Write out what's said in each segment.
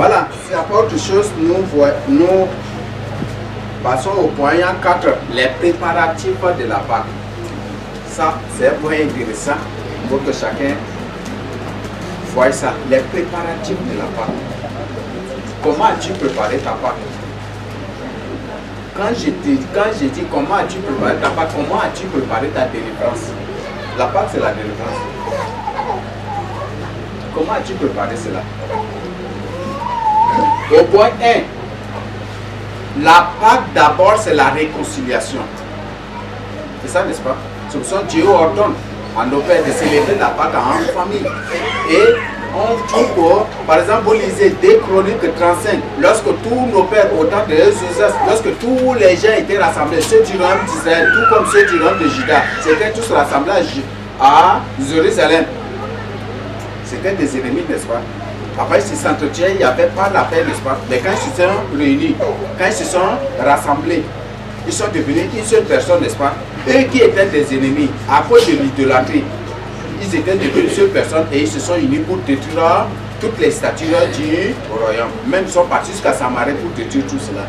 Voilà, c'est à autre chose, nous passons au point 4, les préparatifs de la Pâque. Ça, c'est un point intéressant pour que chacun voie ça. Les préparatifs de la Pâque. Comment as-tu préparé ta Pâque? Quand je dis comment as-tu préparé ta Pâque, comment as-tu préparé ta délivrance? La Pâque, c'est la délivrance. Comment as-tu préparé cela? Au point 1, la Pâque d'abord, c'est la réconciliation. C'est ça, n'est-ce pas? C'est pour ça que Dieu ordonne à nos pères de célébrer la Pâque en famille. Et on trouve, par exemple, vous lisez 2 Chroniques 35, lorsque tous nos pères, au temps de Jésus, lorsque tous les gens étaient rassemblés, ceux du royaume d'Israël, tout comme ceux du royaume de Juda, c'était tous rassemblés à Jérusalem. C'était des ennemis, n'est-ce pas? Après, ils s'entretiennent, il n'y avait pas la paix, n'est-ce pas? Mais quand ils se sont réunis, quand ils se sont rassemblés, ils sont devenus une seule personne, n'est-ce pas? Eux qui étaient des ennemis, à cause de l'idolâtrie, ils étaient devenus une seule personne et ils se sont unis pour détruire toutes les statues du royaume. Même ils sont partis jusqu'à Samarie pour détruire tout cela.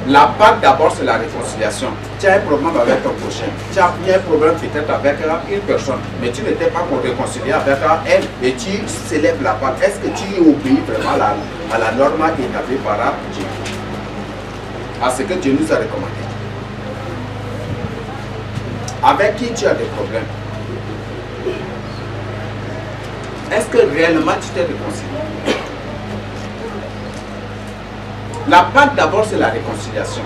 La Pâque d'abord, c'est la réconciliation. Tu as un problème avec ton prochain. Tu as un problème peut-être avec une personne, mais tu n'étais pas réconcilié avec elle et tu célèbres la Pâque. Est-ce que tu obéis vraiment à la norme établie par Dieu? À ce que Dieu nous a recommandé. Avec qui tu as des problèmes? Est-ce que réellement tu t'es réconcilié? La Pâque d'abord, c'est la réconciliation.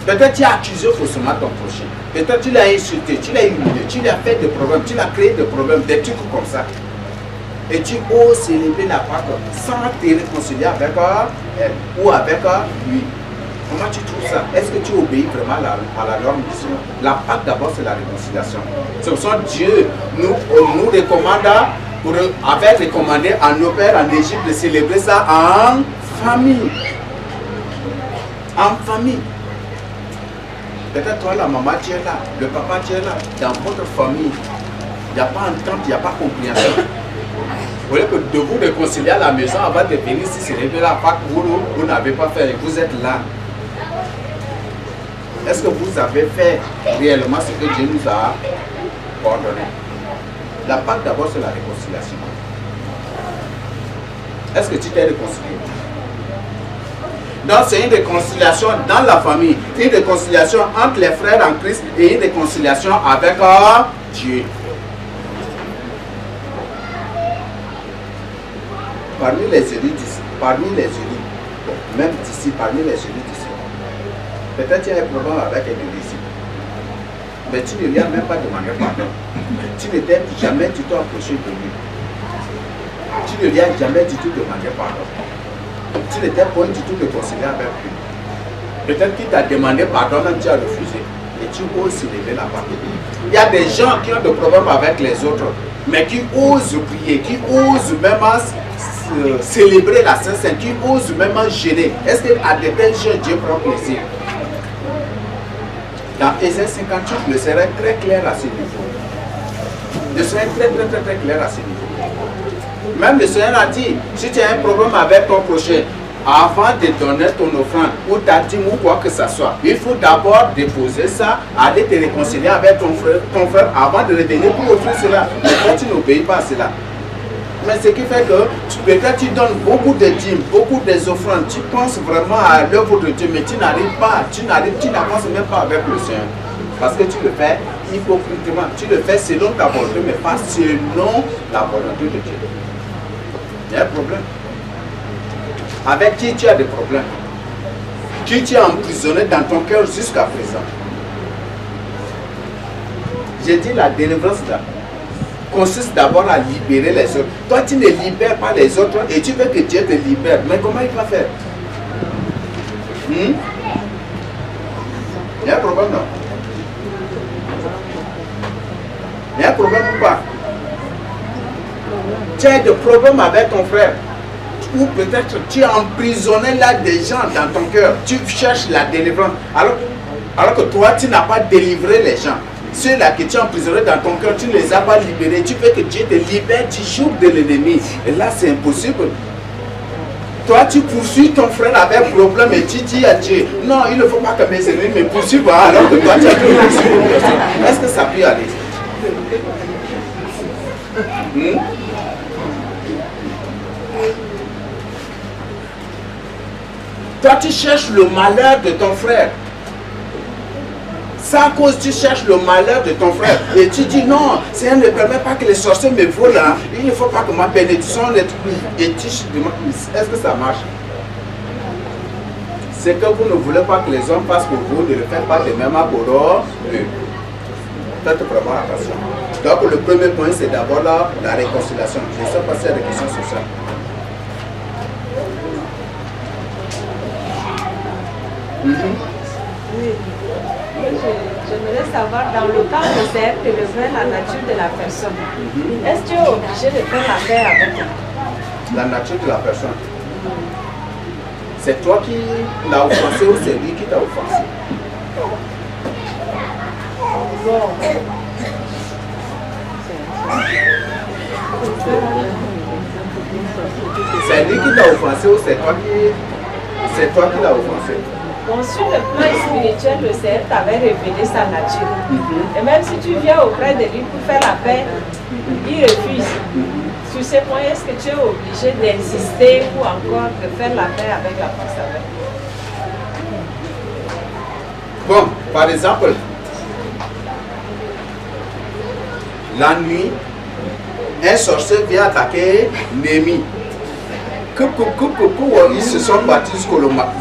Peut-être tu as accusé faussement ton prochain. Peut-être tu l'as insulté, tu l'as humilié, tu lui as fait des problèmes, tu l'as créé des problèmes, des trucs comme ça. Et tu oses célébrer la Pâque sans te réconcilier avec elle ou avec lui. Comment tu trouves ça? Est-ce que tu obéis vraiment à la norme du Seigneur? La Pâque d'abord, c'est la réconciliation. C'est pour ça que Dieu nous recommande, avait recommandé à nos pères en Égypte de célébrer ça en famille. En famille. Peut-être toi, la maman, tu es là, le papa, tu es là. Dans votre famille, il n'y a pas entente, il n'y a pas compréhension. Au lieu de vous réconcilier à la maison avant de venir ici célébrer la Pâque, vous n'avez pas fait, vous êtes là. Est-ce que vous avez fait réellement ce que Dieu nous a ordonné? La Pâque d'abord, c'est la réconciliation. Est-ce que tu t'es réconcilié? Donc c'est une réconciliation dans la famille, une réconciliation entre les frères en Christ et une réconciliation avec Dieu. Parmi les élus d'ici, bon, même d'ici, parmi les élus d'ici, peut-être il y a un problème avec un disciple, mais tu ne lui as même pas demandé pardon. Tu ne t'es jamais du tout approché de lui. Tu ne lui as jamais du tout demandé pardon. Tu n'étais pas du tout réconcilié avec lui. Peut-être qu'il t'a demandé pardon, même tu as refusé. Et tu oses célébrer la Pâque. Il y a des gens qui ont des problèmes avec les autres, mais qui osent prier, qui osent même célébrer la Sainte-Seine, qui osent même gêner. Est-ce qu'à de tels gens, Dieu prend plaisir? Dans Ésaïe 58, le Seigneur est très clair à ce niveau. Le Seigneur est très clair à ce niveau. Même le Seigneur a dit, si tu as un problème avec ton prochain, avant de donner ton offrande ou ta dîme ou quoi que ce soit, il faut d'abord déposer ça, aller te réconcilier avec ton frère avant de revenir pour offrir cela. Mais quand tu n'obéis pas à cela, mais ce qui fait que peut-être tu donnes beaucoup de dîmes, beaucoup des offrandes, tu penses vraiment à l'œuvre de Dieu, mais tu n'arrives pas, tu n'avances même pas avec le Seigneur. Parce que tu le fais hypocritement, tu le fais selon ta volonté, mais pas selon la volonté de Dieu. Il y a un problème. Avec qui tu as des problèmes? Qui tu as emprisonné dans ton cœur jusqu'à présent? J'ai dit la délivrance là consiste d'abord à libérer les autres. Toi, tu ne libères pas les autres et tu veux que Dieu te libère. Mais comment il va faire? Il y a un problème, non? Il y a un problème ou pas? Tu as des problèmes avec ton frère. Ou peut-être tu as emprisonné là des gens dans ton cœur. Tu cherches la délivrance. Alors que toi, tu n'as pas délivré les gens. ceux-là que tu as emprisonnés dans ton cœur, tu ne les as pas libérés. Tu veux que Dieu te libère du joug de l'ennemi. Et là, c'est impossible. Toi, tu poursuis ton frère avec problème et tu dis à Dieu, non, il ne faut pas que mes ennemis me poursuivent, alors que toi, tu as pu poursuivre une personne. Est-ce que ça peut aller? Toi, tu cherches le malheur de ton frère. C'est à cause que tu cherches le malheur de ton frère. Et tu dis non, Seigneur ne permet pas que les sorciers me volent. Il ne faut pas que ma bénédiction les trouve. Et tu demandes, est-ce que ça marche? C'est que vous ne voulez pas que les hommes fassent pour vous, ne le faites pas de même pour eux. Faites vraiment attention. Donc le premier point, c'est d'abord la réconciliation. Je ne sais pas s'il y a des questions sur ça. Oui. J'aimerais savoir, dans le cas où c'est élevé la nature de la personne, est-ce que tu es obligé de faire la paix avec elle? La nature de la personne. C'est toi qui l'as offensé ou c'est lui qui t'a offensé? Bon. C'est lui qui t'a offensé ou c'est toi qui l'as offensé? Bon, sur le plan spirituel, le Seigneur t'avait révélé sa nature. Et même si tu viens auprès de lui pour faire la paix, il refuse. Sur ces points, est-ce que tu es obligé d'insister ou encore de faire la paix avec la personne? Bon, par exemple, la nuit, un sorcier vient attaquer Némi. Ils se sont battus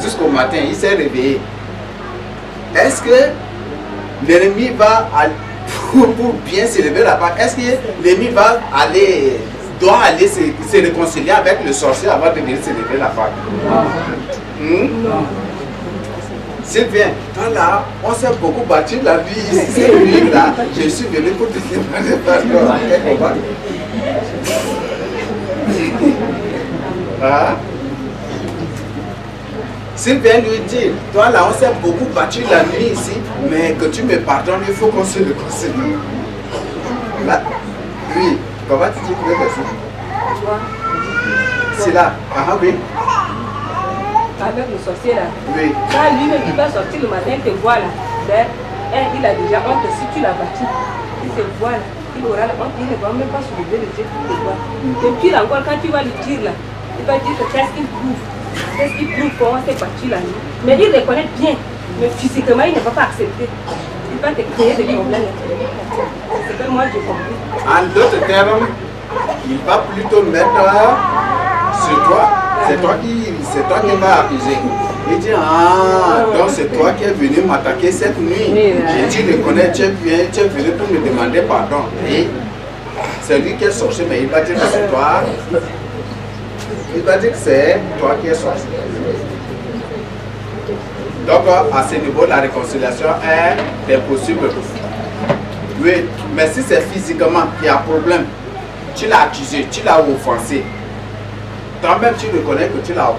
jusqu'au matin, il s'est réveillé. Est-ce que l'ennemi va, pour bien s'élever là-bas, est-ce que l'ennemi doit aller se réconcilier avec le sorcier avant de venir s'élever là-bas? Sylvain, toi là, on s'est beaucoup battu la vie ici, cette nuit là, je suis venu pour te demander pardon. Sylvain lui dit, toi là on s'est beaucoup battu la nuit ici, mais que tu me pardonnes, il faut qu'on se réconcilie. Là, oui, comment tu dis que c'est là? Oui. Avec le sorcier là. Oui. Quand lui-même il va sortir le matin, il te voit là. Il a déjà honte si tu l'as battu. Il te voit là. Il aura la honte, il ne va même pas soulever les yeux pour te voir. Et puis encore, quand tu vas lui dire là, il va dire que qu'est-ce qu'il prouve. Qu'est-ce qu'il prouve comment s'est battu la nuit. Mais il reconnaît bien. Mais physiquement, il ne va pas accepter. Il va te créer des problèmes. C'est que moi j'ai compris. En d'autres termes, il va plutôt mettre sur toi. C'est toi qui vas accuser. Il dit, donc c'est toi qui es venu m'attaquer cette nuit. J'ai dit, le connais, tu es venu pour me demander pardon. Et c'est lui qui est sorcier, mais il va dire que c'est toi. Il va dire que c'est toi qui es sorcier. Donc à ce niveau, la réconciliation est impossible. Oui, mais si c'est physiquement qu'il y a un problème, tu l'as accusé, tu l'as offensé. Toi-même, tu reconnais que tu l'as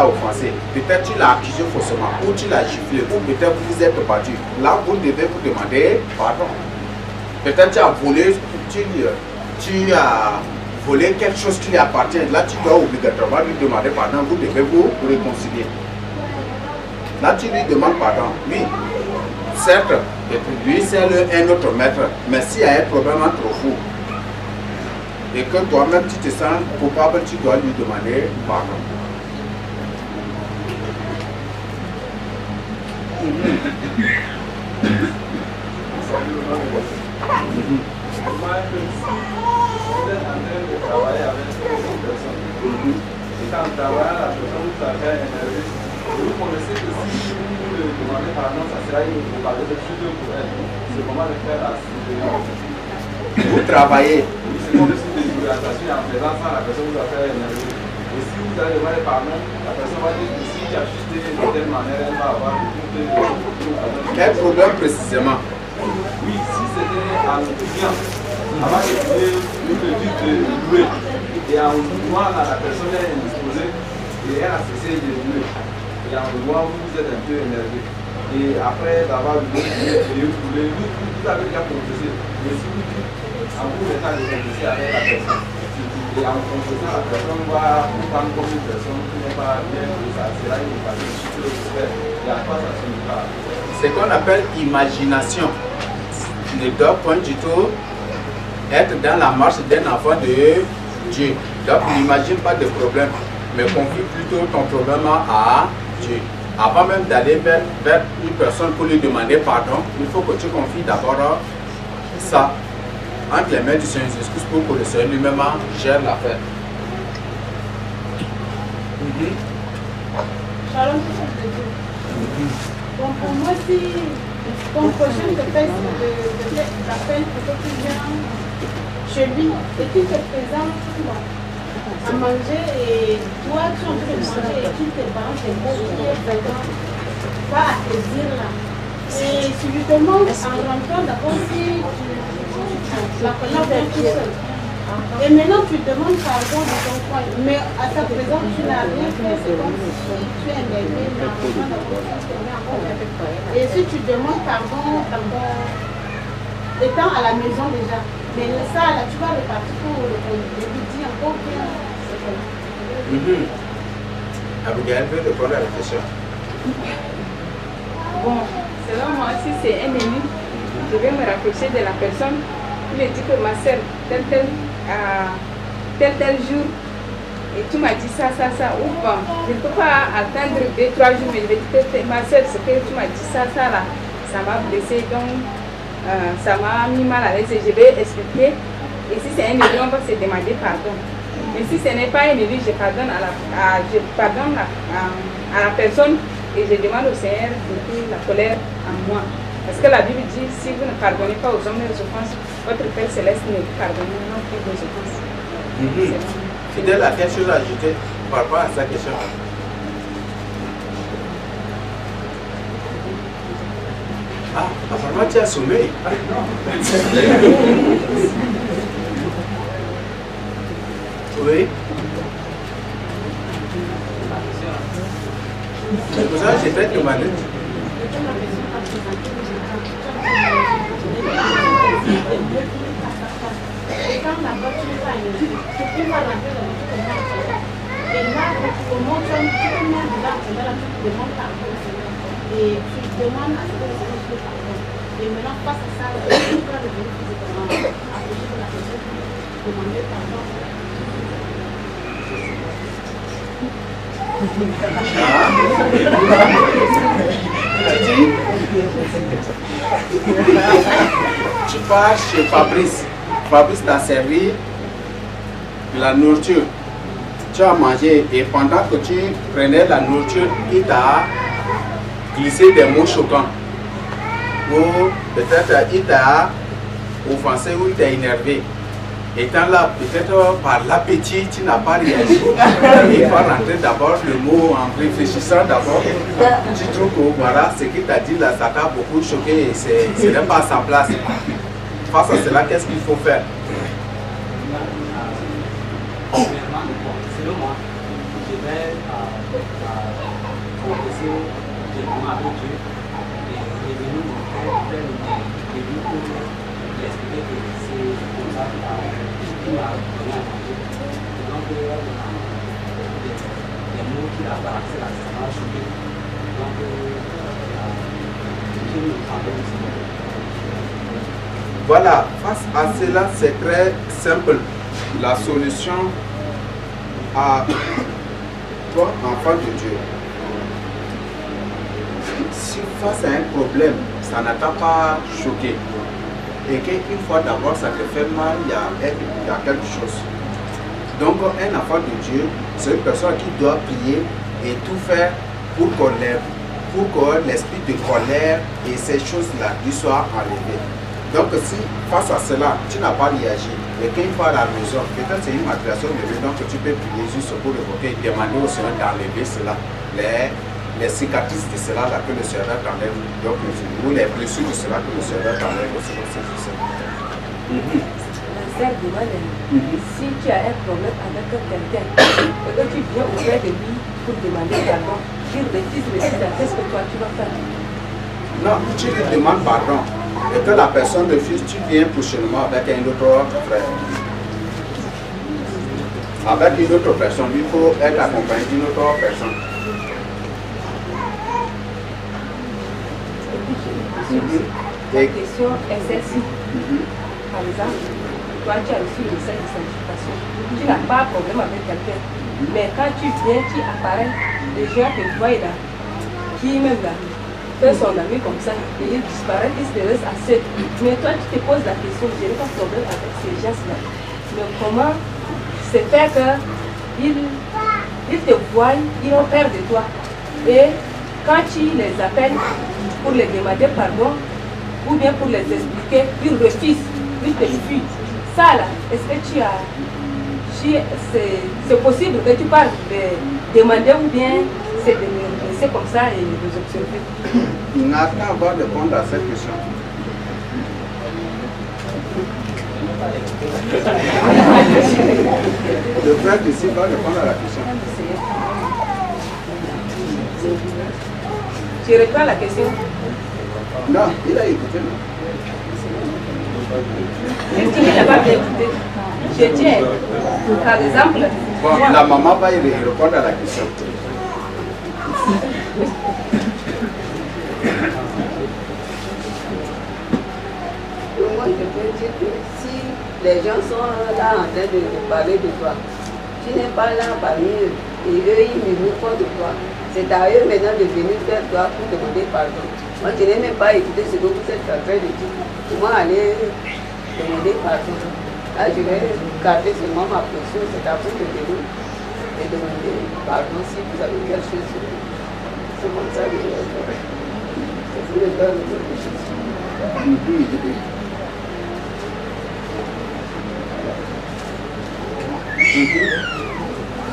offensé. Peut-être tu l'as accusé faussement, ou tu l'as giflé, ou peut-être vous êtes battu. Là, vous devez vous demander pardon. Peut-être tu as volé, tu as volé quelque chose qui lui appartient. Là, tu dois obligatoirement lui demander pardon. Vous devez vous réconcilier. Là, tu lui demandes pardon. Oui, certes, lui, c'est un autre maître. Mais s'il y a un problème entre vous, et que toi-même tu te sens coupable, tu dois lui demander pardon. Quand on travaille, la personne vous a fait énerver. Vous connaissez que si vous lui demandez pardon, ça sera une parler de tout pour elle. C'est comment le faire à ce Vous travaillez. C'est comme si des orientations en faisant ça, la personne vous a fait énerver. Et si vous allez demander pardon, la personne va dire que si tu as chuté de telle manière, elle va avoir beaucoup de. Quel problème précisément? Oui, si c'était en client, avant de payer le but de louer. Et en louant, la personne est indisposée et elle a cessé de louer. Et en louant, vous êtes un peu énervé. Et après d'avoir prié, vous avez déjà confessé. Mais si vous dites, en vous mettant de confesser avec la personne, et en confessant la personne va vous prendre comme une personne qui n'est pas bien, ça sera une famille sur le respect. Et à quoi ça signifie? C'est ce qu'on appelle imagination. Ne doit point du tout être dans la marche d'un enfant de Dieu. Donc n'imagine pas de problème, mais confie plutôt ton problème à Dieu. Avant même d'aller vers une personne pour lui demander pardon, il faut que tu confies d'abord ça entre les mains du Seigneur Jésus pour que le Seigneur lui-même gère l'affaire. Shalom, donc pour moi, si ton prochain te fait l'appel pour que tu viennes chez lui et qu'il te présente à manger et toi tu es en train de manger et qu'il te balance des mots qui est vraiment pas à te dire là. Et si je te demande en rentrant d'abord si la connais tout seul. Et maintenant tu demandes pardon de ton coin, mais à ta présence tu n'as rien fait, c'est comme si tu es énervé, et si tu demandes pardon étant à la maison déjà, mais ça là tu vas repartir pour lui dire encore bien. Abigail veut répondre à la question. Bon, selon moi, si c'est un ennemi, je vais me rapprocher de la personne. Il me dit que ma soeur, tel jour, et tu m'as dit ça, ou bon, je ne peux pas attendre 2-3 jours, mais je vais dire que ma soeur, ce que tu m'as dit ça là, ça m'a blessé, donc ça m'a mis mal à l'aise et je vais expliquer. Et si c'est un ennemi, on va se demander pardon. Mais si ce n'est pas un ennemi, je pardonne à la personne et je demande au Seigneur de la colère en moi. Parce que la Bible dit, si vous ne pardonnez pas aux hommes leurs offenses, votre Père Céleste ne vous pardonne non plus vos offenses. Fidèle, a quelque chose à ajouter par rapport à sa question? Ah, apparemment tu as sommeil. Oui. C'est pour ça que j'ai fait demander. Quand la voiture va aller, tu peux la laver dans le et là, comment tu demandes là, tu demandes pardon et tu demandes à ce que le Seigneur te pardonne. Et maintenant, face à ça, tu vas devenir physiquement approcher de la personne, demander pardon. Tu pars chez Fabrice. Fabrice t'a servi de la nourriture. Tu as mangé et pendant que tu prenais la nourriture, il t'a glissé des mots choquants. Ou peut-être il t'a offensé ou il t'a énervé. Étant là, peut-être par l'appétit, tu n'as pas réagi. Il faut rentrer d'abord le mot en réfléchissant d'abord. Tu trouves que voilà, ce qu'il t'a dit là, ça t'a beaucoup choqué et ce n'est pas à sa place. Face à cela, qu'est-ce qu'il faut faire? Selon moi, je vais confesser directement avec Dieu et venir mon frère vers le lui pour lui expliquer que c'est comme ça qu'il m'a donné à manger. Donc, les mots qu'il a balancés là, ça m'a choqué. Donc, je me pardonne aussi. Voilà, face à cela, c'est très simple. La solution à toi, enfant de Dieu, si face à un problème, ça n'a pas choqué, et qu'une fois d'abord ça te fait mal, il y a quelque chose. Donc, un enfant de Dieu, c'est une personne qui doit prier et tout faire pour que l'esprit de colère et ces choses-là lui soient enlevées. Donc si face à cela, tu n'as pas réagi, et qu'une fois à la maison, peut-être c'est une matriation de vie, donc tu peux prier juste pour évoquer et demander au Seigneur d'enlever cela, les cicatrices de cela là, que le Seigneur t'enlève, donc, ou les blessures de cela que le Seigneur t'enlève aussi. La sœur demande, si tu as un problème avec quelqu'un, et que tu viens auprès de lui pour demander pardon, il refuse le dire, qu'est-ce que toi tu vas faire? Non, tu lui demandes pardon. Et que la personne refuse, tu viens prochainement avec un autre frère. Avec une autre personne, il faut être accompagné d'une autre personne. La question est celle-ci. Par exemple, toi tu as reçu le message de sanctification. Tu n'as pas de problème avec quelqu'un. Mais quand tu viens, tu apparais, les gens te voient là, qui même là, fait son ami comme ça, et il disparaît, il se laisse à seul. Mais toi tu te poses la question, je n'ai pas de problème avec ces gens-là. Mais comment c'est fait qu'ils te voient, ils ont peur de toi. Et quand tu les appelles pour les demander pardon, ou bien pour les expliquer, ils refusent, ils te fuient. Ça là, est-ce que tu as... C'est possible que tu parles de demander ou bien c'est de me laisser comme ça et de les observer? Nathan va répondre à cette question. Le frère d'ici va répondre à la question. Tu reprends la question? Non, il a écouté. Il n'a pas bien écouté. Je tiens, par exemple... Bon, moi, la maman va y répondre à la question. Moi, je peux dire que si les gens sont là en train de parler de toi, tu n'es pas là parmi eux, et eux, ils murmurent contre toi. C'est à eux maintenant de venir vers toi pour demander pardon. Moi, je n'ai même pas écouté ce que vous êtes en train de dire. Moi, aller demander pardon. Là, je vais garder seulement ma position, c'est à vous de venir et demander pardon si vous avez quelque chose. C'est comme ça que je vais faire. C'est pour le faire quelque chose.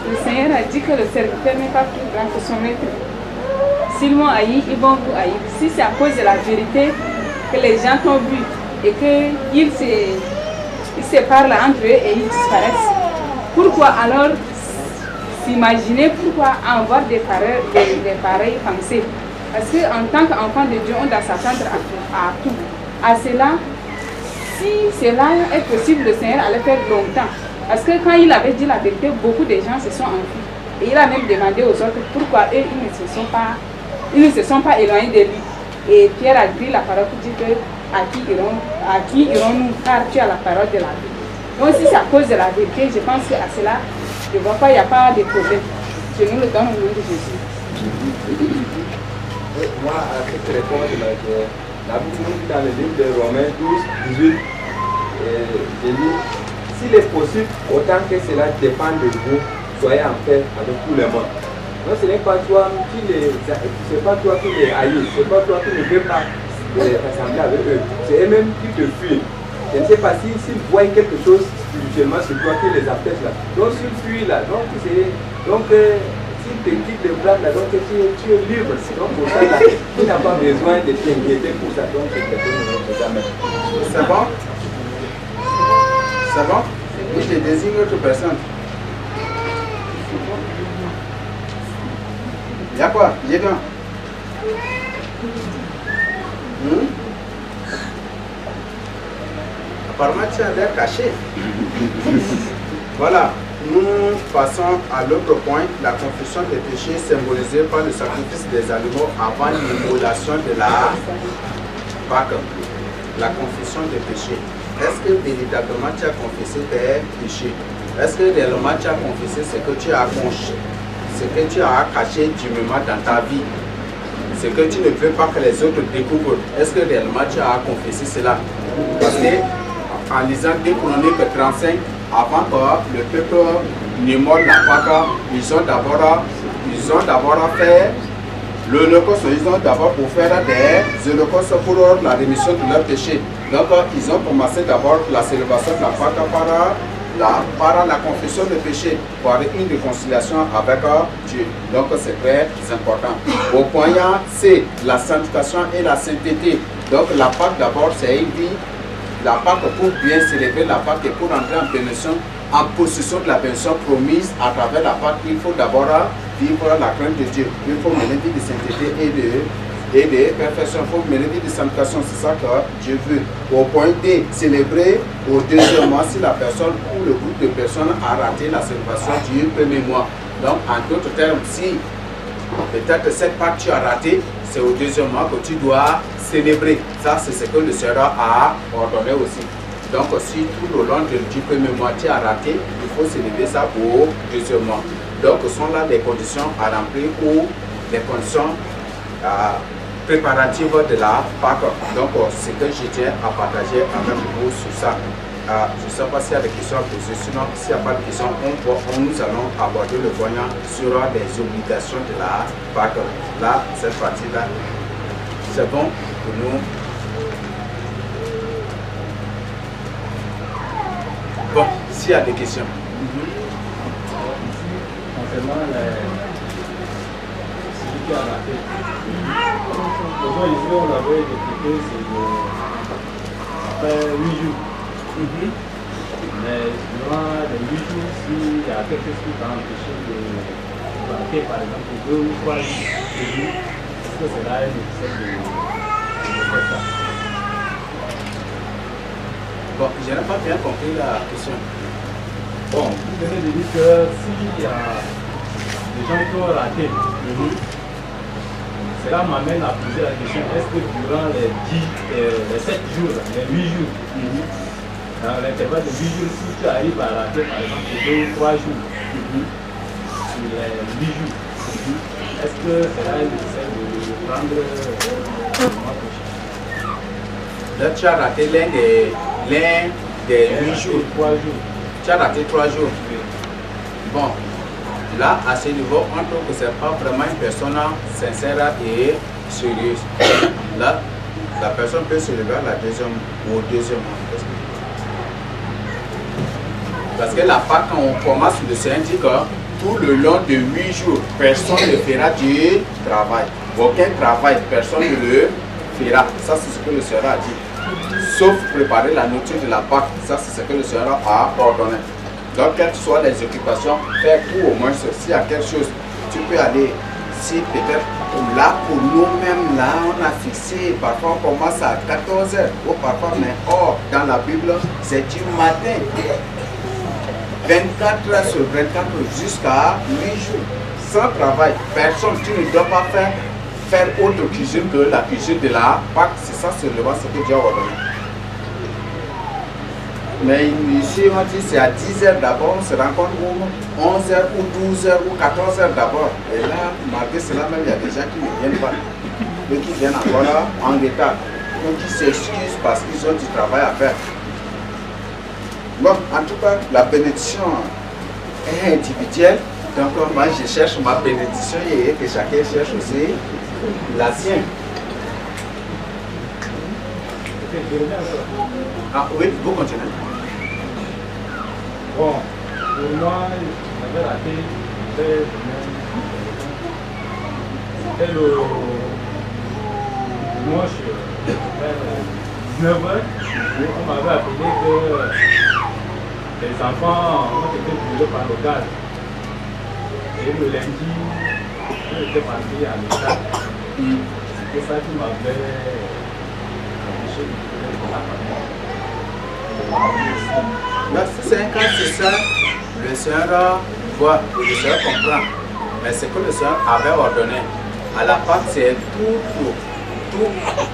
Le Seigneur a dit que le serviteur n'est pas plus grand que son maître. S'ils m'ont haï, ils vont vous haïr. Si c'est à cause de la vérité que les gens t'ont vu et qu'ils se parlent entre eux et ils disparaissent, pourquoi alors s'imaginer, pourquoi avoir des pareilles pensées? Parce qu'en tant qu'enfant de Dieu, on doit s'attendre à tout. À cela, si cela est possible, le Seigneur allait faire longtemps. Parce que quand il avait dit la vérité, beaucoup de gens se sont enfuis. Et il a même demandé aux autres pourquoi eux, ils ne se sont pas éloignés de lui. Et Pierre a dit la parole pour dire que à qui irons-nous, car tu as la parole de la vie. Donc si c'est à cause de la vérité, je pense qu'à cela, je ne vois pas, il n'y a pas de problème. Je nous le donne au nom de Jésus. Moi, à cette réponse, la Bible dit dans le livre de Romains 12, 18, j'ai dit, s'il est possible, autant que cela dépend de vous, soyez en paix avec tout le monde. Non, ce n'est pas toi qui les haïs, ce n'est pas toi qui ne veux pas t'assembler avec eux, c'est eux-mêmes qui te fuient. Je ne sais pas s'ils voient quelque chose spirituellement sur toi qui les empêche là. Donc s'ils fuient là, s'ils te quittent les bras là, donc tu es libre. Donc pour ça là, tu n'as pas besoin de t'inquiéter pour ça. Donc C'est bon? C'est bon? Oui, je désigne autre personne. Il y a quoi? Il est bien. Apparemment, tu as l'air caché. Voilà. Nous passons à l'autre point, la confession des péchés symbolisée par le sacrifice des animaux avant l'immolation de la Pâque. La confession des péchés. Est-ce que véritablement tu as confessé tes péchés? Est-ce que réellement tu as confessé ce que tu as caché durement dans ta vie? Ce que tu ne veux pas que les autres découvrent. Est-ce que réellement tu as confessé cela? Parce que en lisant 2 Chroniques 35, avant que le peuple n'immole la Pâque, ils ont d'abord fait l'Holocauste. Ils ont d'abord offert des holocaustes pour la rémission de leurs péchés. Donc ils ont commencé d'abord la célébration de la Pâque par la confession de péché, par une réconciliation avec Dieu. Donc c'est très important. Au point C, la sanctification et la sainteté. Donc la Pâque d'abord c'est une vie. La Pâque, pour bien célébrer la Pâque et pour entrer en possession de la bénédiction promise à travers la Pâque, il faut d'abord vivre la crainte de Dieu. Il faut mener une vie de sainteté et de perfection. Il faut mener des sanctifications, c'est ça que Dieu veut. Au point D, célébrer au deuxième mois si la personne ou le groupe de personnes a raté la célébration du premier mois. Donc, en d'autres termes, si peut-être cette Pâque tu as raté, c'est au deuxième mois que tu dois célébrer. Ça, c'est ce que le Seigneur a ordonné aussi. Donc, si tout le long du premier mois tu as raté, il faut célébrer ça au deuxième mois. Donc, ce sont là des conditions à remplir ou des conditions préparatives de la Pâque. Donc, c'est que je tiens à partager avec vous sur ça. Je ne sais pas s'il y a des questions à poser, sinon s'il n'y a pas de questions, nous allons aborder le voyant sur les obligations de la Pâque. Là, cette partie-là, c'est bon pour nous. Bon, s'il y a des questions. Concernant celui qui a raté, ici on avait expliqué, c'est 8 jours. Mais durant les 8 jours, s'il y a quelque chose qui va empêcher de rater, par exemple, 2 ou 3 jours, est-ce que c'est là nécessaire de faire ça? Bon, je n'ai pas bien compris la question. Bon, vous venez de dire que s'il y a des gens qui ont raté, cela m'amène à poser la question, est-ce que durant les 7 jours, les 8 jours, dans l'intervalle de 8 jours, si tu arrives à rater par exemple 2 ou 3 jours, sur les 8 jours, est-ce que cela est nécessaire de prendre le mois prochain? Là, tu as raté l'un des 8 jours. 3 jours. Tu as raté 3 jours. Bon, là, à ce niveau, on trouve que ce n'est pas vraiment une personne sincère et sérieuse. Là, la personne peut se lever à la deuxième ou au deuxième mois. Parce que la Pâque, quand on commence, le Seigneur dit que tout le long de 8 jours, personne ne fera du travail. Aucun travail, personne ne le fera. Ça, c'est ce que le Seigneur a dit. Sauf préparer la nourriture de la Pâque. Ça, c'est ce que le Seigneur a ordonné. Donc, quelles que soient les occupations, faire tout au moins ceci à quelque chose. Tu peux aller, si peut-être là, pour nous-mêmes, là, on a fixé, parfois on commence à 14 h, ou parfois, mais or, dans la Bible, c'est du matin. 24 h sur 24 jusqu'à 8 jours. Sans travail, personne, tu ne dois pas faire autre cuisine que la cuisine de la Pâque. C'est ça seulement ce que Dieu a ordonné. Mais ici, on dit c'est à 10 h d'abord, on se rencontre 11 h ou 12 h ou 14 h d'abord. Et là, malgré cela, même il y a des gens qui ne viennent pas. Ceux qui viennent encore là, en retard. Ou qui s'excusent parce qu'ils ont du travail à faire. Bon, en tout cas, la bénédiction est individuelle. Donc, moi, je cherche ma bénédiction et que chacun cherche aussi la sienne. Ah oui, vous continuez. Bon, pour moi, j'avais raté, c'était le dimanche vers 19 h. On m'avait appelé que les enfants ont été brûlés par le gaz. Et le lundi, on était parti à l'hôpital. C'était ça qui m'avait empêché de faire la famille. Là, si c'est un cas, c'est ça, le Seigneur voit, le Seigneur comprend. Mais ce que le Seigneur avait ordonné, à la Pâque, c'est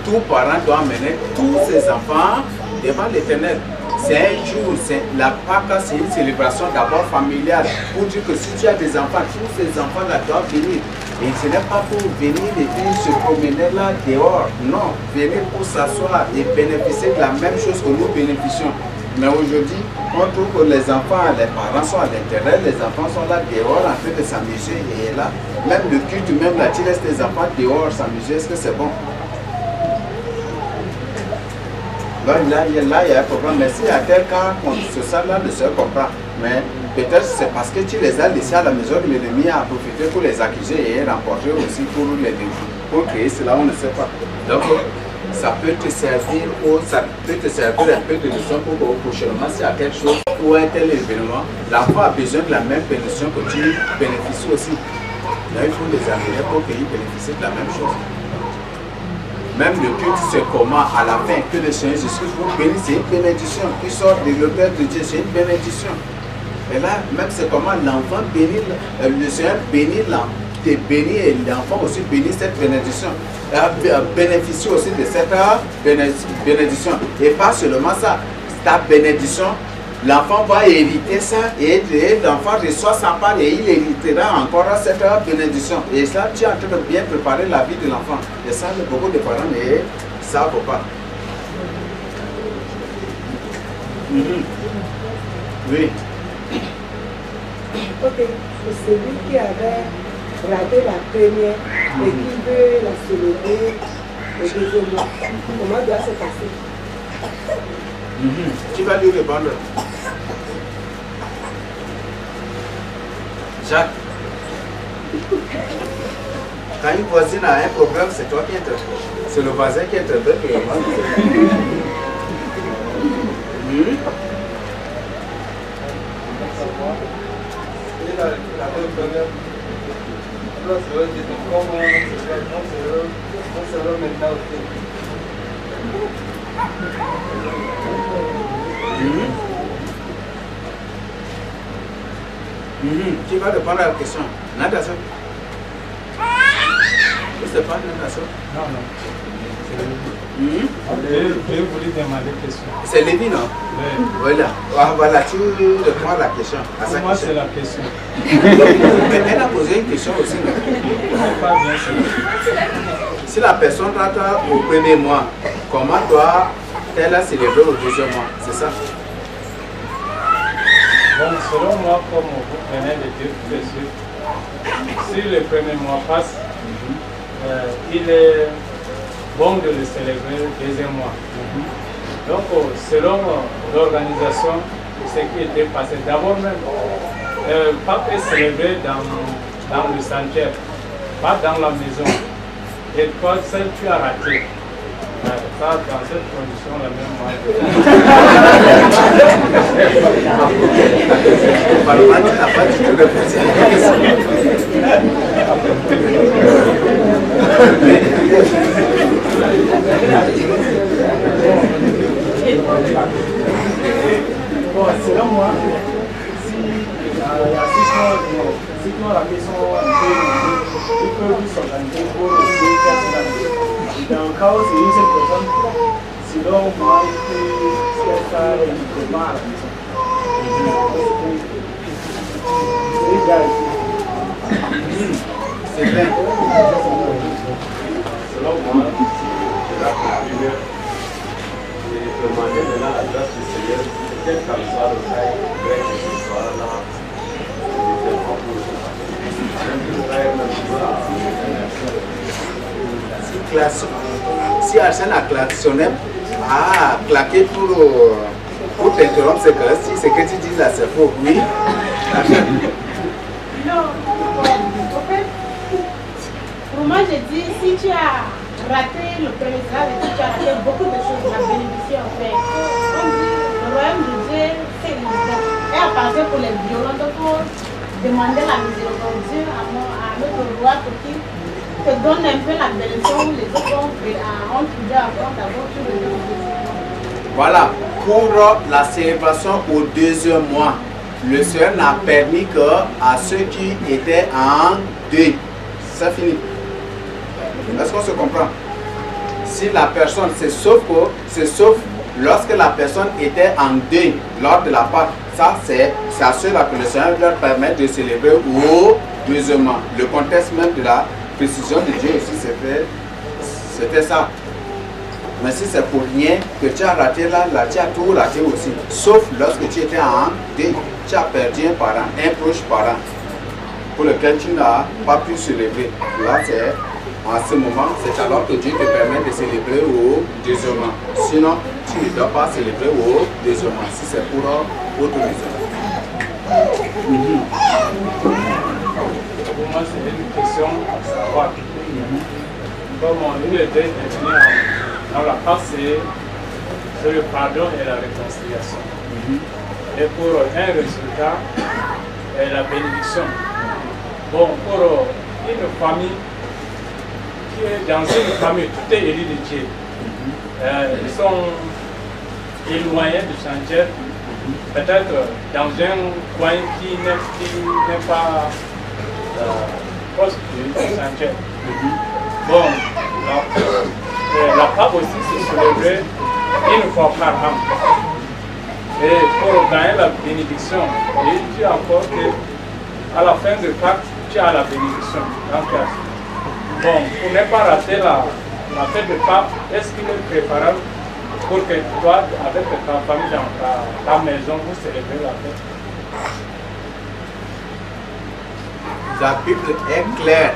tout parent doit mener tous ses enfants devant l'Éternel. C'est un jour, la Pâque, c'est une célébration d'abord familiale. Pour dire que si tu as des enfants, tous ces enfants-là doivent venir. Et ce n'est pas pour venir et puis se promener là dehors. Non, venir pour s'asseoir et bénéficier de la même chose que nous bénéficions. Mais aujourd'hui, on trouve que les enfants, les parents sont à l'intérieur, les enfants sont là dehors en train de s'amuser. Et là, même le culte, même là, tu laisses tes enfants dehors s'amuser, est-ce que c'est bon? Là, il y a un problème. Mais s'il y a tel cas, ce ça-là, le Seigneur comprend. Mais peut-être c'est parce que tu les as laissés à la maison que l'ennemi a profité pour les accuser et remporter aussi pour créer cela, on ne sait pas. Donc, ça peut te servir un peu de leçon pour prochainement s'il y a quelque chose ou un tel événement. L'enfant a besoin de la même bénédiction que tu bénéficies aussi. Là, il faut les amener pour qu'ils bénéficient de la même chose. Même le culte, c'est comment à la fin que le Seigneur Jésus vous bénisse, c'est une bénédiction qui sort de l'autel de Dieu, c'est une bénédiction. Et là, même c'est comment l'enfant bénit, le Seigneur bénit l'enfant, te bénit et l'enfant aussi bénit cette bénédiction. Bénéficie aussi de cette bénédiction. Et pas seulement ça, ta bénédiction, l'enfant va hériter ça et l'enfant reçoit sa part et il héritera encore cette bénédiction. Et ça, tu es en train de bien préparer la vie de l'enfant. Et ça, beaucoup de parents ne savent pas. Oui. Ok, c'est celui qui avait raté la première et qui veut la célébrer le deuxième mois. Comment doit se passer? Qui va lui répondre? Jacques. Quand une voisine a un problème, c'est toi qui interviens. C'est le voisin qui intervient. Qui va répondre à la question? Natasha? C'est pas Natasha? Non, non. Je voulais demander une question. C'est Lévi, non? Oui. Voilà. Voilà, tu réponds à la question. Pour moi, c'est la question. Mais elle a posé une question aussi. Non? Pas bien sûr. Si la personne rate au premier mois, comment doit-elle célébrer au deuxième mois? C'est ça? Bon, selon moi, comme vous venez de dire, si le premier mois passe, il est bon de le célébrer le deuxième mois. Donc, selon l'organisation de ce qui était passé, d'abord même, pas que célébrer dans le sanctuaire, pas dans la maison. Et toi, seul, tu as raté. Ça, dans cette condition, la même moi. Parlement, tu n'as pas du tout répondu à la question. Bon, selon moi, si à la maison, ils peuvent s'organiser pour essayer de faire cela. Dans le cas où c'est une seule personne, sinon moi, il peut faire ça uniquement à la maison. C'est égal. C'est bien. Selon moi, c'est la première. Et demander maintenant la grâce du Seigneur, quel qu'en soit le taille, grec que ce soit là, c'est pour si Arsène a klaxonné, claqué pour t'interrompre, c'est que si ce que tu dis là c'est faux, oui. Non, en fait, pour moi je dis, si tu as raté le premier slave, tu as raté beaucoup de choses, la bénédiction en fait. On dit, le royaume de Dieu, c'est le bon. Et à partir pour les violents, donc il faut demander la miséricorde de Dieu à notre roi pour qu'il te donne un peu la bénédiction où les autres ont trouvé avant d'avoir tout le monde. Voilà, pour la célébration au deuxième mois, le Seigneur n'a permis qu'à ceux qui étaient en deuil. C'est fini. Est-ce qu'on se comprend? Si la personne, c'est sauf lorsque la personne était en deuil lors de la Pâque, ça c'est à ceux-là que le Seigneur leur permet de célébrer au deuxième mois. Le contexte même de la précision de Dieu aussi, c'était ça. Mais si c'est pour rien que tu as raté là, tu as tout raté aussi. Sauf lorsque tu étais en deuil, tu as perdu un parent, un proche parent, pour lequel tu n'as pas pu célébrer. Là, c'est en ce moment, c'est alors que Dieu te permet de célébrer au deuxième mois. Sinon, tu ne dois pas célébrer au deuxième mois, si c'est pour autre raison. Pour moi, c'est une question à savoir. Comme il est défini dans la Pâque, c'est le pardon et la réconciliation. Et pour un résultat, la bénédiction. Bon, pour une famille qui es dans une famille, tout est élu de Dieu. Ils sont éloignés du sanctuaire, peut-être dans un coin qui n'est pas proche du sanctuaire. Bon, la Pâque aussi se célébrait une fois par an. Et pour gagner la bénédiction, et il dit encore qu'à la fin de Pâques, tu as la bénédiction en classe. Bon, pour ne pas rater la fête de Pâques, est-ce qu'il est préparable pour que toi, avec ta famille dans ta maison, vous célébrez la fête? La Bible est claire.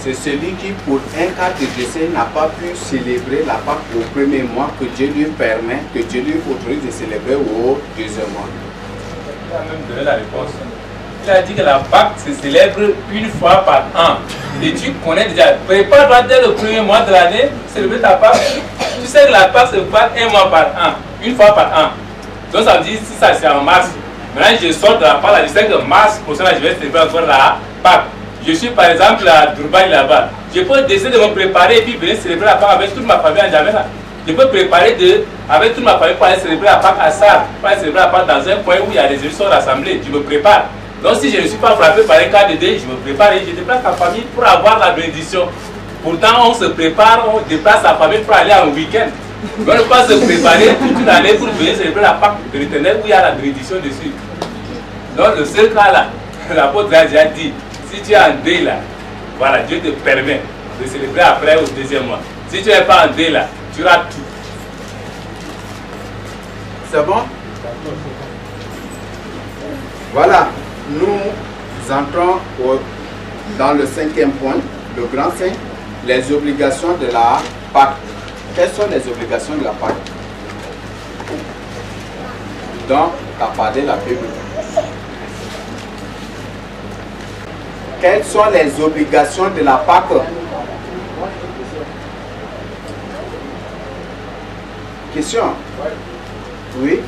C'est celui qui, pour un cas de décès, n'a pas pu célébrer la Pâque au premier mois, que Dieu lui permet, que Dieu lui autorise de célébrer au deuxième mois. Il a même donné la réponse. Il a dit que la Pâque se célèbre une fois par an. Et tu connais déjà. Prépare-toi dès le premier mois de l'année, célébrer ta Pâque. Tu sais que la Pâque se prépare un mois par an, une fois par an. Donc ça veut dire si ça c'est en mars. Maintenant je sors de la Pâque, là, je sais que mars prochain je vais célébrer encore la Pâque. Je suis par exemple à Durban là-bas. Je peux décider de me préparer et puis venir célébrer la Pâque avec toute ma famille à Jamena. Je peux préparer avec toute ma famille pour aller célébrer la Pâque à Sarre, pour aller célébrer la Pâque dans un coin où il y a des élus rassemblés. Je me prépare. Donc si je ne suis pas frappé par un cas de deuil, je me prépare et je déplace ma famille pour avoir la bénédiction. Pourtant on se prépare, on déplace la famille pour aller en week-end. On ne peut pas se préparer toute une année pour venir célébrer la Pâque de l'Éternel où il y a la bénédiction dessus. Donc le seul cas là, l'apôtre a déjà dit, si tu es en deuil là, voilà, Dieu te permet de célébrer après au deuxième mois. Si tu n'es pas en deuil là, tu auras tout. C'est bon? Voilà, nous entrons dans le cinquième point, le grand saint, les obligations de la Pâque. Quelles sont les obligations de la Pâque? Donc, tu as parlé de la Bible. Quelles sont les obligations de la Pâque? Question? Oui.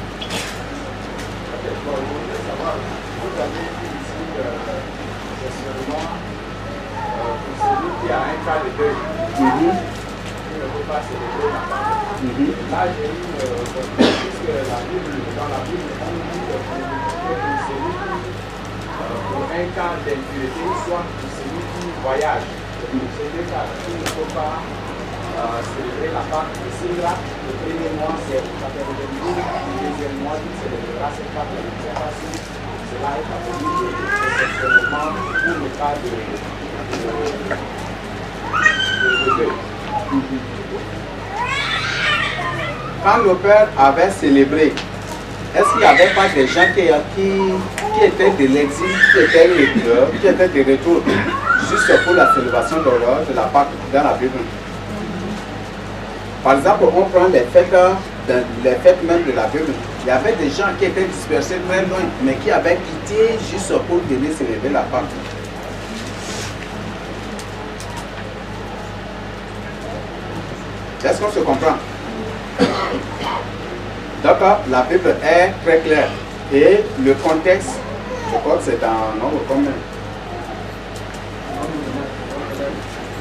Il y a un cas de deuil. Il ne peut pas célébrer la Pâque. Là, j'ai eu, puisque dans la Bible, on nous dit que pour celui qui, pour un cas d'impureté, soit pour celui qui voyage. Pour celui qui ne peut pas célébrer la Pâque, ici, là, le premier mois, c'est la période de l'île, le deuxième mois, il célébrera cette Pâque. Je ne sais pas si cela est appelé exceptionnellement pour le cas de Quand le Père avait célébré, est-ce qu'il n'y avait pas des gens qui étaient de l'exil, qui étaient de retour, juste pour la célébration de la Pâque dans la Bible? Par exemple, on prend les fêtes même de la Bible. Il y avait des gens qui étaient dispersés très loin, mais qui avaient quitté juste pour venir célébrer la Pâque. Est-ce qu'on se comprend? D'accord, la Bible est très claire. Et le contexte, je crois que c'est dans nombre combien?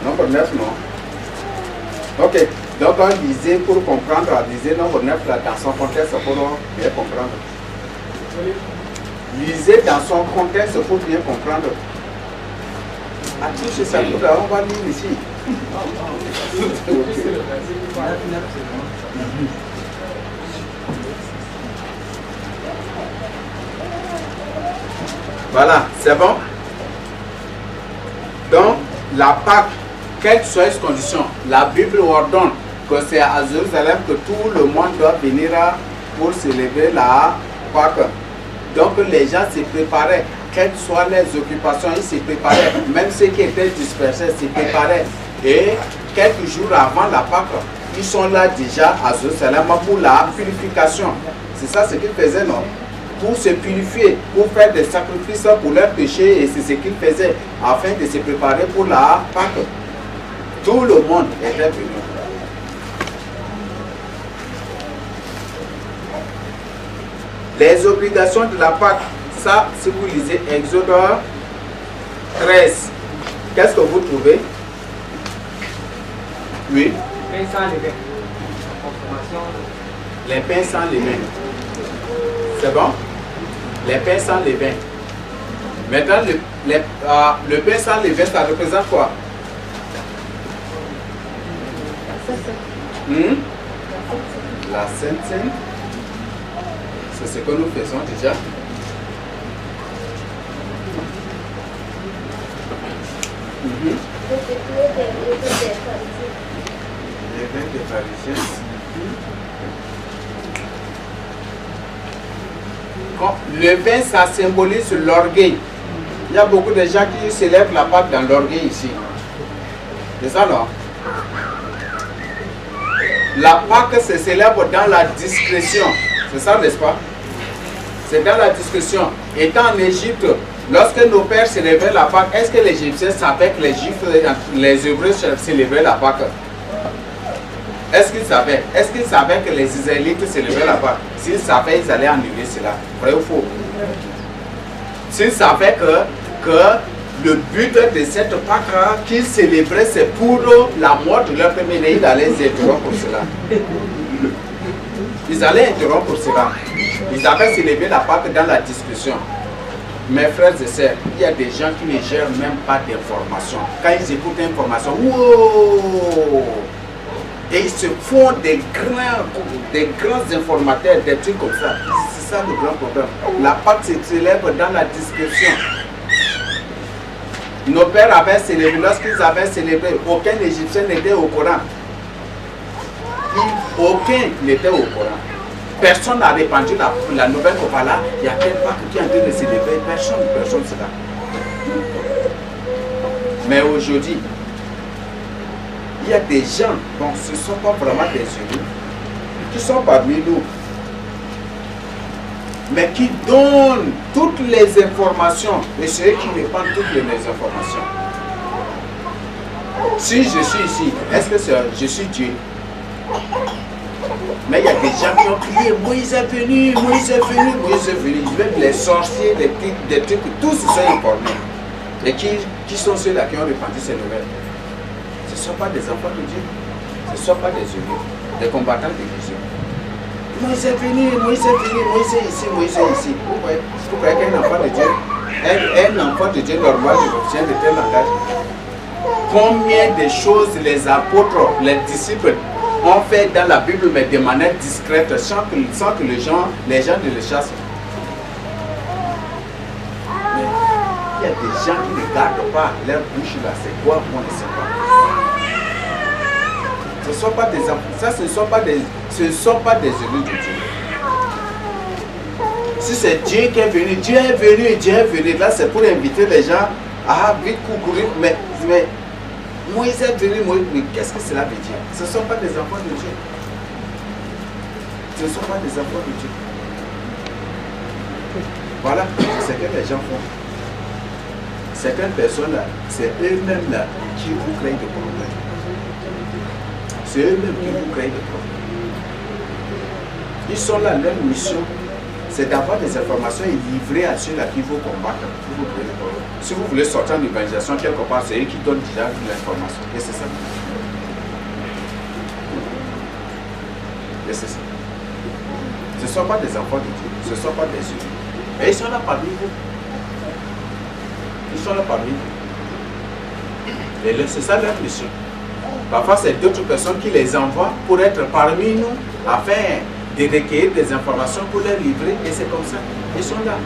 Nombre 9, non? Ok, donc on lisait pour comprendre, lisez nombre 9 là, dans son contexte pour bien comprendre. Lisez dans son contexte pour bien comprendre. À tout ce chapitre, on va lire ici. Voilà, c'est bon. Donc, la Pâque, quelle que soit les conditions, la Bible ordonne que c'est à Jérusalem que tout le monde doit venir pour célébrer la Pâque. Donc, les gens se préparaient, quelles que soient les occupations, ils se préparaient. Même ceux qui étaient dispersés se préparaient. Et quelques jours avant la Pâque, ils sont là déjà à Jérusalem pour la purification. C'est ça ce qu'ils faisaient, non? Pour se purifier, pour faire des sacrifices pour leurs péchés, et c'est ce qu'ils faisaient afin de se préparer pour la Pâque. Tout le monde était venu. Les obligations de la Pâque, ça, si vous lisez Exode 13, qu'est-ce que vous trouvez? Oui. Pain sans levain. Consommation. Les pains sans levain. C'est bon? Les pains sans levain. Maintenant, le pain sans levain, ça représente quoi? La Sainte Seine. C'est ce que nous faisons déjà. Les vins des pharisiens. Le vin, ça symbolise l'orgueil. Il y a beaucoup de gens qui célèbrent la Pâque dans l'orgueil ici. C'est ça, non? La Pâque se célèbre dans la discrétion. C'est ça, n'est-ce pas? C'est dans la discrétion. Étant en Égypte, lorsque nos pères célébraient la Pâque, est-ce que les Égyptiens savaient que les Juifs, les Hébreux célébraient la Pâque? Est-ce qu'ils savaient? Est-ce qu'ils savaient que les Israélites célébraient la Pâque? S'ils savaient, ils allaient annuler cela. Vrai ou faux? S'ils savaient que le but de cette Pâque qu'ils célébraient, c'est pour la mort de leur premier-né, ils allaient interrompre pour cela. Ils allaient interrompre pour cela. Ils avaient célébré la Pâque dans la discussion. Mes frères et sœurs, il y a des gens qui ne gèrent même pas d'informations. Quand ils écoutent l'information, wow! Et ils se font des grands informateurs, des trucs comme ça. C'est ça le grand problème. La Pâque se célèbre dans la discussion. Nos pères avaient célébré, lorsqu'ils avaient célébré, aucun Égyptien n'était au Coran. Aucun n'était au Coran. Personne n'a répandu la nouvelle que voilà, il y a quelle Pâque qui est en train de célébrer. Personne cela. Mais aujourd'hui, il y a des gens, bon, ce ne sont pas vraiment des élus, qui sont parmi nous, mais qui donnent toutes les informations, et c'est eux qui répandent toutes les informations. Si je suis ici, est-ce que je suis Dieu? Mais il y a des gens qui ont crié, Moïse est venu, Moïse est venu, Moïse est venu. Même les sorciers, des trucs, tous se sont informés. Et qui sont ceux-là qui ont répandu ces nouvelles? Ce ne sont pas des enfants de Dieu, ce ne sont pas des élus, des combattants de Jésus. Moïse est venu, Moïse est venu, Moïse est ici, Moïse est ici. Vous croyez qu'un enfant de Dieu, un enfant de Dieu normal, vient de tel langage? Combien de choses les apôtres, les disciples ont fait dans la Bible, mais de manière discrète, sans que les gens ne les chassent? Il y a des gens qui ne gardent pas leur bouche là, c'est quoi? Moi, je ne sais pas. Ce ne sont pas des enfants, ça ce ne sont pas des élus de Dieu. Si c'est Dieu qui est venu, Dieu est venu, là c'est pour inviter les gens à vite courir, mais Moïse est venu, mais qu'est-ce que cela veut dire? Ce ne sont pas des enfants de Dieu. Ce ne sont pas des enfants de Dieu. Voilà ce que les gens font. Certaines personnes là, c'est eux-mêmes là qui vous créent des problèmes. C'est eux-mêmes qui vous créent des problèmes. Ils sont là, leur mission, c'est d'avoir des informations et livrer à ceux-là qui vous combattent, qui vous créent des problèmes. Si vous voulez sortir en évangélisation quelque part, c'est eux qui donnent déjà l'information. Et c'est ça. Et c'est ça. Ce ne sont pas des enfants de Dieu, ce ne sont pas des élus. Et ils sont là parmi vous. Ils sont là parmi nous. Et c'est ça leur mission. Parfois, c'est d'autres personnes qui les envoient pour être parmi nous afin de recueillir des informations pour les livrer. Et c'est comme ça. Ils sont là.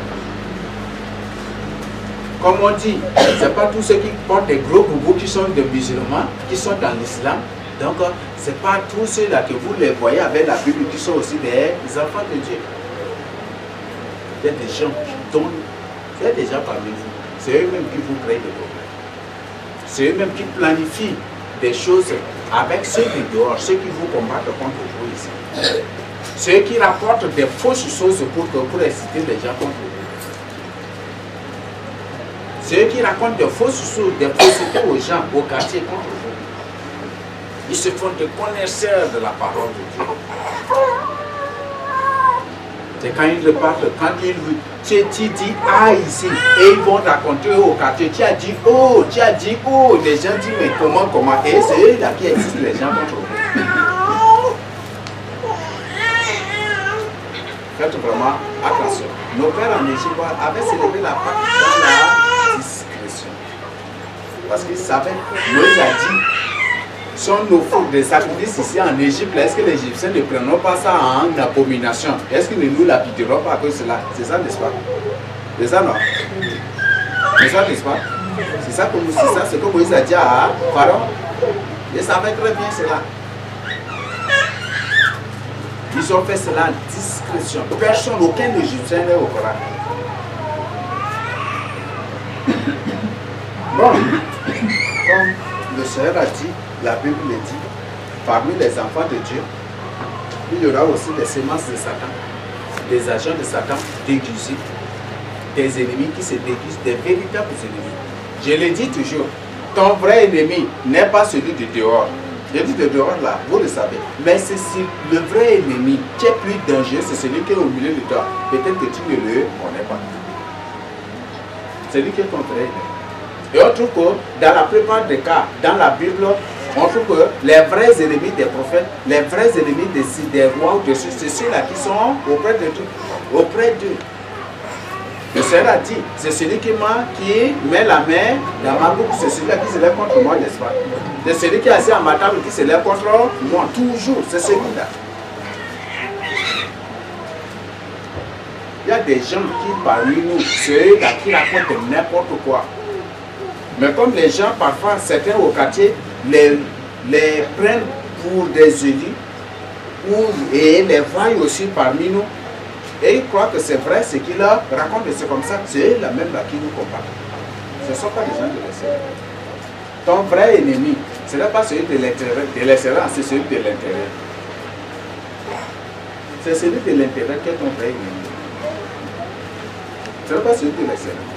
Comme on dit, ce n'est pas tous ceux qui portent des gros boubous qui sont des musulmans, qui sont dans l'islam. Donc, ce n'est pas tous ceux-là que vous les voyez avec la Bible qui sont aussi des enfants de Dieu. Il y a des gens qui donnent. Il y a des gens parmi vous. C'est eux-mêmes qui vous créent des problèmes. C'est eux-mêmes qui planifient des choses avec ceux de dehors, ceux qui vous combattent contre vous ici. Ceux qui rapportent des fausses choses pour inciter les gens contre vous. Ceux qui racontent des fausses choses, des faussetés aux gens, au quartier contre vous. Ils se font des connaisseurs de la parole de Dieu. C'est quand ils repartent, Tu dis ah ici, et ils vont raconter au quartier, tu as dit oh, les gens disent mais comment, et c'est eux là qui existent, les gens contre vous. Faites vraiment attention. Nos pères en Égypte avaient célébré la Pâque dans la discrétion. Parce qu'ils savaient, Moïse a dit, sont nos fautes des sacrifices ici en Égypte, est-ce que les Égyptiens ne prendront pas ça en abomination? Est-ce qu'ils ne nous lapideront pas à cause de cela? C'est ça, n'est-ce pas? C'est ça, non? C'est ça, n'est-ce pas? C'est ça ce que Moïse a dit à Pharaon. Ils savaient très bien cela. Ils ont fait cela en discrétion. Personne, aucun Égyptien n'est au courant. Bon, comme le Seigneur a dit, la Bible le dit, parmi les enfants de Dieu, il y aura aussi des semences de Satan, des agents de Satan déguisés, des ennemis qui se déguisent, des véritables ennemis. Je le dis toujours, ton vrai ennemi n'est pas celui de dehors. Je dis de dehors là, vous le savez. Mais c'est le vrai ennemi qui est plus dangereux, c'est celui qui est au milieu de toi. Peut-être que tu ne le connais pas. C'est lui qui est ton vrai ennemi. Et on trouve que dans la plupart des cas, dans la Bible, on trouve que les vrais ennemis des prophètes, les vrais ennemis des rois ou de ceux, c'est ceux-là qui sont auprès de Dieu. Auprès d'eux. Le Seigneur a dit, c'est celui qui met la main dans ma bouche, c'est celui-là qui se lève contre moi, n'est-ce pas? C'est celui qui est assis à ma table qui se lève contre moi, toujours, c'est celui-là. Il y a des gens qui, parmi nous, ceux-là qui racontent n'importe quoi. Mais comme les gens, parfois, certains au quartier, les prennent pour des élus, et les voient aussi parmi nous, et ils croient que c'est vrai, ce qu'ils leur racontent, c'est comme ça, c'est eux la même là qui nous combattent. Ce ne sont pas des gens de l'extérieur. Ton vrai ennemi, ce n'est pas celui de l'extérieur, c'est celui de l'intérieur. C'est celui de l'intérieur qui est ton vrai ennemi. Ce n'est pas celui de l'extérieur.